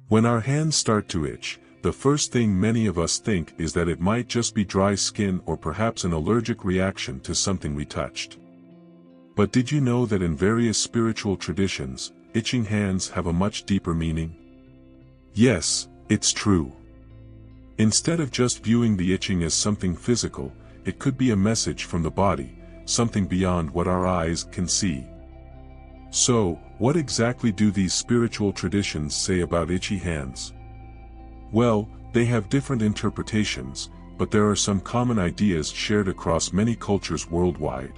When our hands start to itch, the first thing many of us think is that it might just be dry skin or perhaps an allergic reaction to something we touched. But did you know that in various spiritual traditions, itching hands have a much deeper meaning? Yes, it's true. Instead of just viewing the itching as something physical, it could be a message from the body, something beyond what our eyes can see. So, what exactly do these spiritual traditions say about itchy hands? Well, they have different interpretations, but there are some common ideas shared across many cultures worldwide.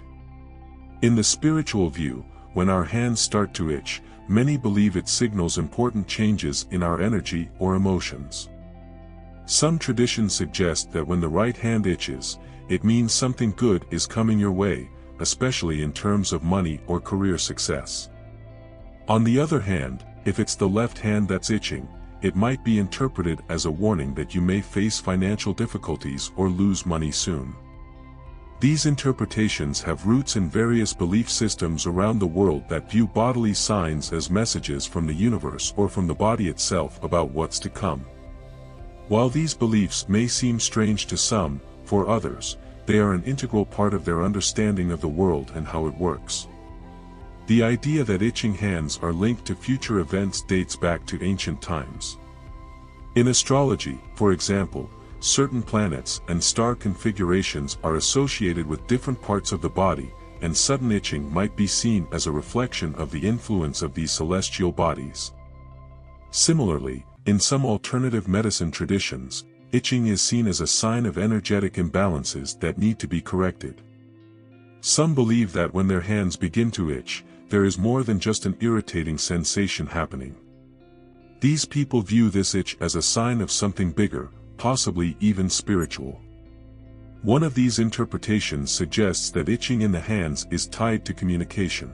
In the spiritual view, when our hands start to itch, many believe it signals important changes in our energy or emotions. Some traditions suggest that when the right hand itches, it means something good is coming your way, especially in terms of money or career success. On the other hand, if it's the left hand that's itching, it might be interpreted as a warning that you may face financial difficulties or lose money soon. These interpretations have roots in various belief systems around the world that view bodily signs as messages from the universe or from the body itself about what's to come. While these beliefs may seem strange to some, for others, they are an integral part of their understanding of the world and how it works. The idea that itching hands are linked to future events dates back to ancient times. In astrology, for example, certain planets and star configurations are associated with different parts of the body, and sudden itching might be seen as a reflection of the influence of these celestial bodies. Similarly, in some alternative medicine traditions, itching is seen as a sign of energetic imbalances that need to be corrected. Some believe that when their hands begin to itch, there is more than just an irritating sensation happening. These people view this itch as a sign of something bigger, possibly even spiritual. One of these interpretations suggests that itching in the hands is tied to communication.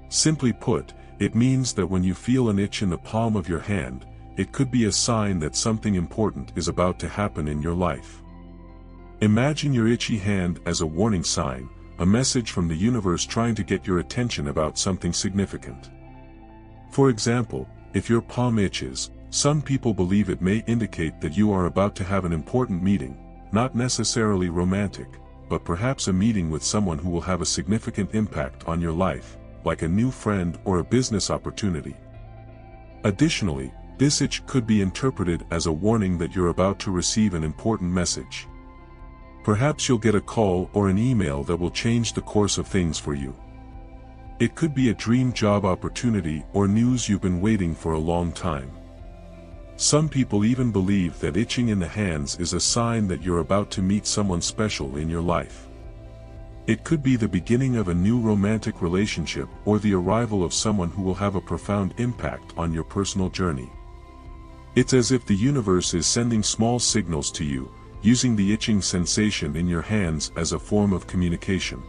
Simply put, it means that when you feel an itch in the palm of your hand, it could be a sign that something important is about to happen in your life. Imagine your itchy hand as a warning sign, a message from the universe trying to get your attention about something significant. For example, if your palm itches, some people believe it may indicate that you are about to have an important meeting, not necessarily romantic, but perhaps a meeting with someone who will have a significant impact on your life, like a new friend or a business opportunity. Additionally, this itch could be interpreted as a warning that you're about to receive an important message. Perhaps you'll get a call or an email that will change the course of things for you. It could be a dream job opportunity or news you've been waiting for a long time. Some people even believe that itching in the hands is a sign that you're about to meet someone special in your life. It could be the beginning of a new romantic relationship or the arrival of someone who will have a profound impact on your personal journey. It's as if the universe is sending small signals to you, using the itching sensation in your hands as a form of communication.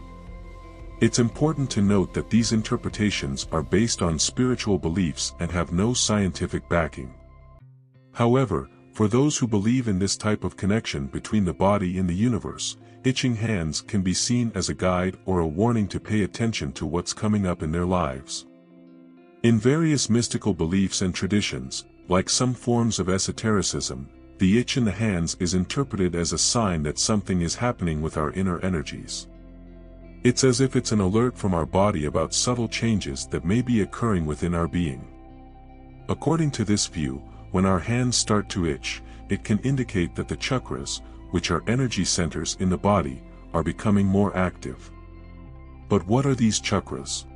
It's important to note that these interpretations are based on spiritual beliefs and have no scientific backing. However, for those who believe in this type of connection between the body and the universe, itching hands can be seen as a guide or a warning to pay attention to what's coming up in their lives. In various mystical beliefs and traditions, like some forms of esotericism, the itch in the hands is interpreted as a sign that something is happening with our inner energies. It's as if it's an alert from our body about subtle changes that may be occurring within our being. According to this view, when our hands start to itch, it can indicate that the chakras, which are energy centers in the body, are becoming more active. But what are these chakras?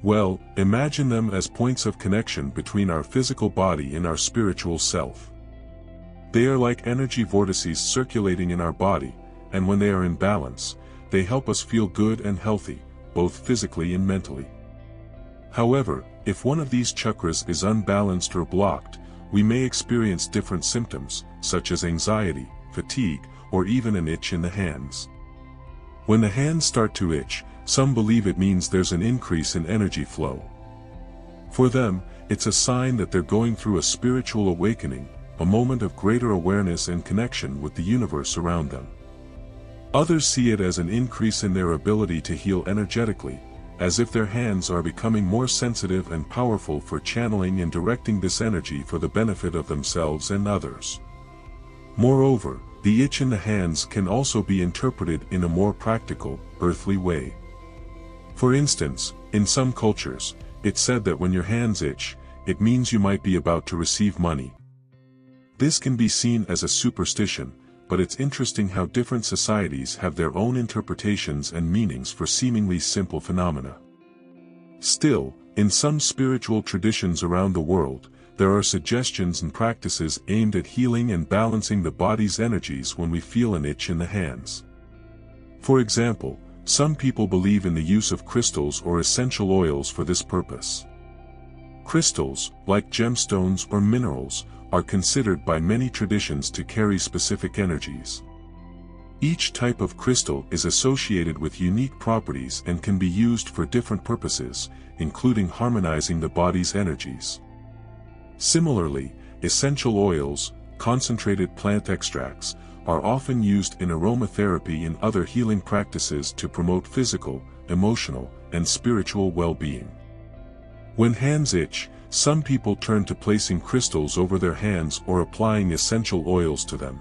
Well, imagine them as points of connection between our physical body and our spiritual self. They are like energy vortices circulating in our body, and when they are in balance, they help us feel good and healthy, both physically and mentally. However, if one of these chakras is unbalanced or blocked, we may experience different symptoms, such as anxiety, fatigue, or even an itch in the hands. When the hands start to itch, some believe it means there's an increase in energy flow. For them, it's a sign that they're going through a spiritual awakening, a moment of greater awareness and connection with the universe around them. Others see it as an increase in their ability to heal energetically, as if their hands are becoming more sensitive and powerful for channeling and directing this energy for the benefit of themselves and others. Moreover, the itch in the hands can also be interpreted in a more practical, earthly way. For instance, in some cultures, it's said that when your hands itch, it means you might be about to receive money. This can be seen as a superstition, but it's interesting how different societies have their own interpretations and meanings for seemingly simple phenomena. Still, in some spiritual traditions around the world, there are suggestions and practices aimed at healing and balancing the body's energies when we feel an itch in the hands. For example, some people believe in the use of crystals or essential oils for this purpose. Crystals, like gemstones or minerals, are considered by many traditions to carry specific energies. Each type of crystal is associated with unique properties and can be used for different purposes, including harmonizing the body's energies. Similarly, essential oils, concentrated plant extracts, are often used in aromatherapy and other healing practices to promote physical, emotional, and spiritual well-being. When hands itch, some people turn to placing crystals over their hands or applying essential oils to them.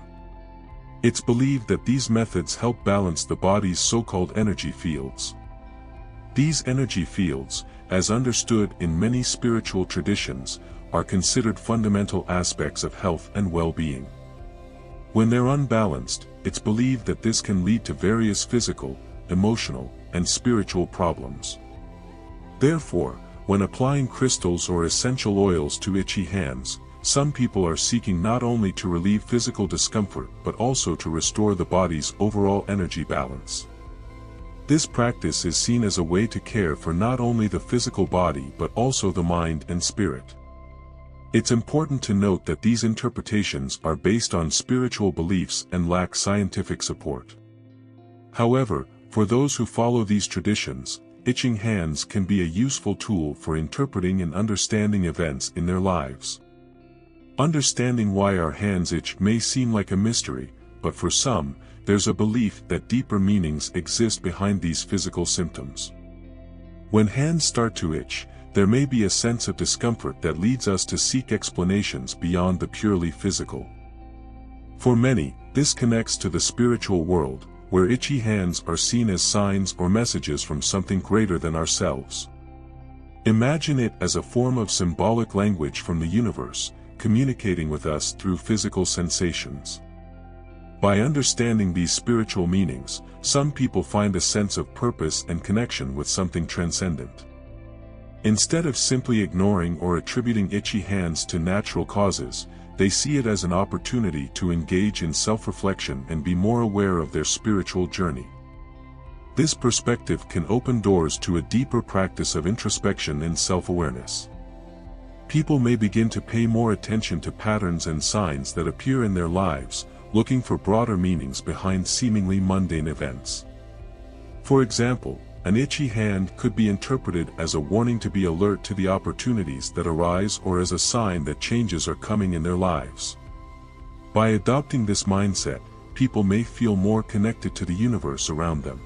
It's believed that these methods help balance the body's so-called energy fields. These energy fields, as understood in many spiritual traditions, are considered fundamental aspects of health and well-being. When they're unbalanced, it's believed that this can lead to various physical, emotional, and spiritual problems. Therefore, when applying crystals or essential oils to itchy hands, some people are seeking not only to relieve physical discomfort but also to restore the body's overall energy balance. This practice is seen as a way to care for not only the physical body but also the mind and spirit. It's important to note that these interpretations are based on spiritual beliefs and lack scientific support. However, for those who follow these traditions, itching hands can be a useful tool for interpreting and understanding events in their lives. Understanding why our hands itch may seem like a mystery, but for some, there's a belief that deeper meanings exist behind these physical symptoms. When hands start to itch, there may be a sense of discomfort that leads us to seek explanations beyond the purely physical. For many, this connects to the spiritual world, where itchy hands are seen as signs or messages from something greater than ourselves. Imagine it as a form of symbolic language from the universe, communicating with us through physical sensations. By understanding these spiritual meanings, some people find a sense of purpose and connection with something transcendent. Instead of simply ignoring or attributing itchy hands to natural causes, they see it as an opportunity to engage in self-reflection and be more aware of their spiritual journey. This perspective can open doors to a deeper practice of introspection and self-awareness. People may begin to pay more attention to patterns and signs that appear in their lives, looking for broader meanings behind seemingly mundane events. For example, an itchy hand could be interpreted as a warning to be alert to the opportunities that arise or as a sign that changes are coming in their lives. By adopting this mindset, people may feel more connected to the universe around them.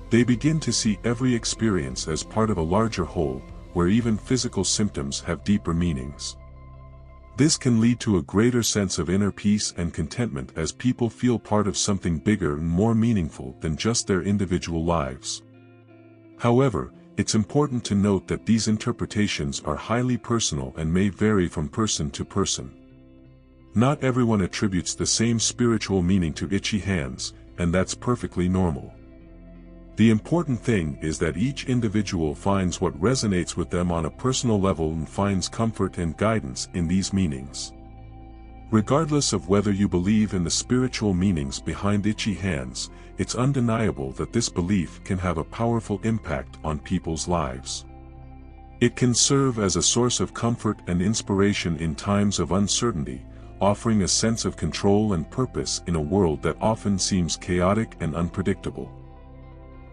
They begin to see every experience as part of a larger whole, where even physical symptoms have deeper meanings. This can lead to a greater sense of inner peace and contentment as people feel part of something bigger and more meaningful than just their individual lives. However, it's important to note that these interpretations are highly personal and may vary from person to person. Not everyone attributes the same spiritual meaning to itchy hands, and that's perfectly normal. The important thing is that each individual finds what resonates with them on a personal level and finds comfort and guidance in these meanings. Regardless of whether you believe in the spiritual meanings behind itchy hands, it's undeniable that this belief can have a powerful impact on people's lives. It can serve as a source of comfort and inspiration in times of uncertainty, offering a sense of control and purpose in a world that often seems chaotic and unpredictable.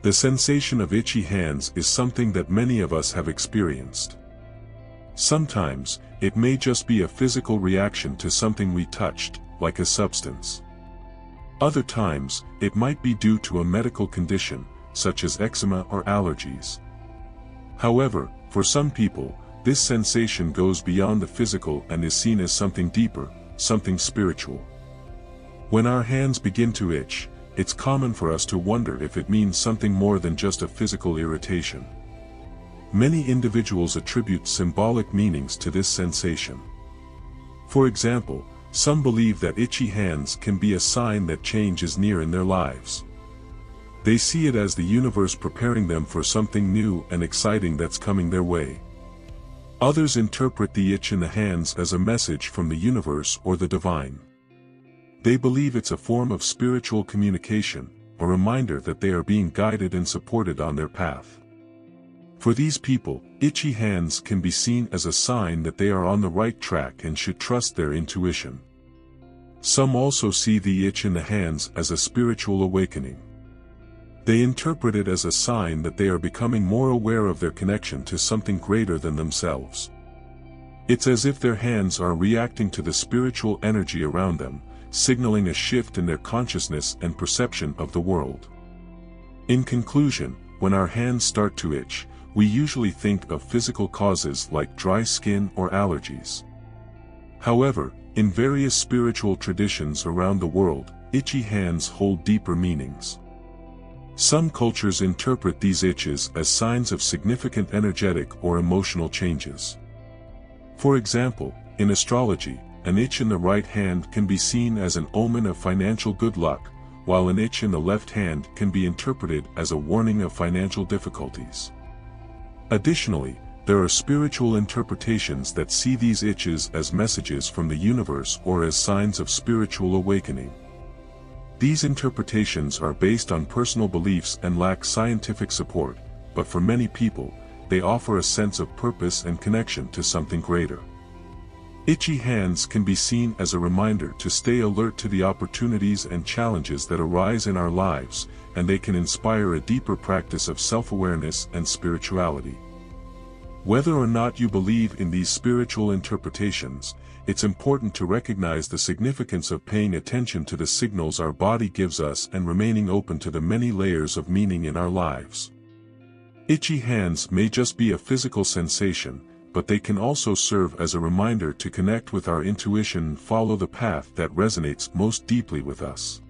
The sensation of itchy hands is something that many of us have experienced. Sometimes, it may just be a physical reaction to something we touched, like a substance. Other times, it might be due to a medical condition, such as eczema or allergies. However, for some people, this sensation goes beyond the physical and is seen as something deeper, something spiritual. When our hands begin to itch, it's common for us to wonder if it means something more than just a physical irritation. Many individuals attribute symbolic meanings to this sensation. For example, some believe that itchy hands can be a sign that change is near in their lives. They see it as the universe preparing them for something new and exciting that's coming their way. Others interpret the itch in the hands as a message from the universe or the divine. They believe it's a form of spiritual communication, a reminder that they are being guided and supported on their path. For these people, itchy hands can be seen as a sign that they are on the right track and should trust their intuition. Some also see the itch in the hands as a spiritual awakening. They interpret it as a sign that they are becoming more aware of their connection to something greater than themselves. It's as if their hands are reacting to the spiritual energy around them, signaling a shift in their consciousness and perception of the world. In conclusion, when our hands start to itch, we usually think of physical causes like dry skin or allergies. However, in various spiritual traditions around the world, itchy hands hold deeper meanings. Some cultures interpret these itches as signs of significant energetic or emotional changes. For example, in astrology, an itch in the right hand can be seen as an omen of financial good luck, while an itch in the left hand can be interpreted as a warning of financial difficulties. Additionally, there are spiritual interpretations that see these itches as messages from the universe or as signs of spiritual awakening. These interpretations are based on personal beliefs and lack scientific support, but for many people, they offer a sense of purpose and connection to something greater. Itchy hands can be seen as a reminder to stay alert to the opportunities and challenges that arise in our lives, and they can inspire a deeper practice of self-awareness and spirituality. Whether or not you believe in these spiritual interpretations, it's important to recognize the significance of paying attention to the signals our body gives us and remaining open to the many layers of meaning in our lives. Itchy hands may just be a physical sensation, but they can also serve as a reminder to connect with our intuition and follow the path that resonates most deeply with us.